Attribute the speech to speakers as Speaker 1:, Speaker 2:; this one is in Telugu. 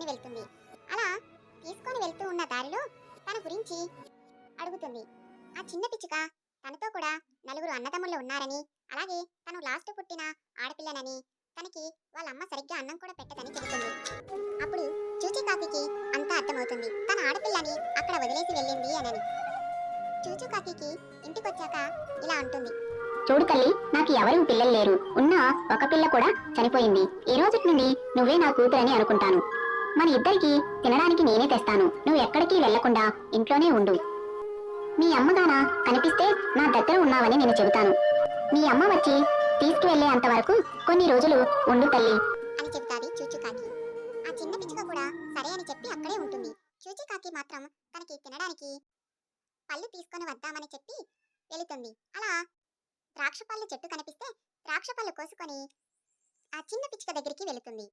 Speaker 1: తీసుకొని వెళ్తుంది. అలా తీసుకొని వెళ్తూ ఉన్న దారిలో తన గురించి అడుగుతుంది. ఆ చిన్న పిచ్చుక తనతో కూడా నలుగురు అన్నదమ్ముళ్ళు ఉన్నారని, అలాగే తను లాస్ట్ పుట్టిన ఆడపిల్లనని, తనకి వాళ్ళ అమ్మ సరిగ్గా అన్నం కూడా పెట్టదని చెబుతుంది. అప్పుడు చూచి కాకికి అంతా అర్థమవుతుంది, తన ఆడపిల్లని అక్కడ వదిలేసి వెళ్ళింది అనని. చూచు కాకి ఇంటికొచ్చాక ఇలా అంటుంది.
Speaker 2: చూడు తల్లి, నాకు ఎవరూ పిల్లలు లేరు. ఉన్న ఒక పిల్ల కూడా చనిపోయింది. ఈ రోజు నుండి నువ్వే నా కూతురని అనుకుంటాను. మన ఇద్దరికి తినడానికి నేనే తెస్తాను. నువ్వు ఎక్కడికి వెళ్లకుండా ఇంట్లోనే ఉండు. మీ అమ్మగాన కనిపిస్తే నా దగ్గర ఉన్నావని నేను చెబుతాను. మీ అమ్మ వచ్చి తీసుకువెళ్లే అంతవరకు కొన్ని రోజులు ఉండు తల్లి
Speaker 1: అని చెబుతాది చూచు కాకి. ఆ చిన్న పిచ్చుక కూడా సరే అని చెప్పి అక్కడే ఉంటుంది. చూచు కాకి మాత్రం తనకి తినడానికి పళ్ళు తీసుకొని వద్దామని చెప్పి వెళుతుంది. అలా ద్రాక్ష పళ్ళు చెట్టు కనిపిస్తే ద్రాక్ష పళ్ళు కోసుకొని ఆ చిన్న పిచ్చుక దగ్గరికి వెళుతుంది.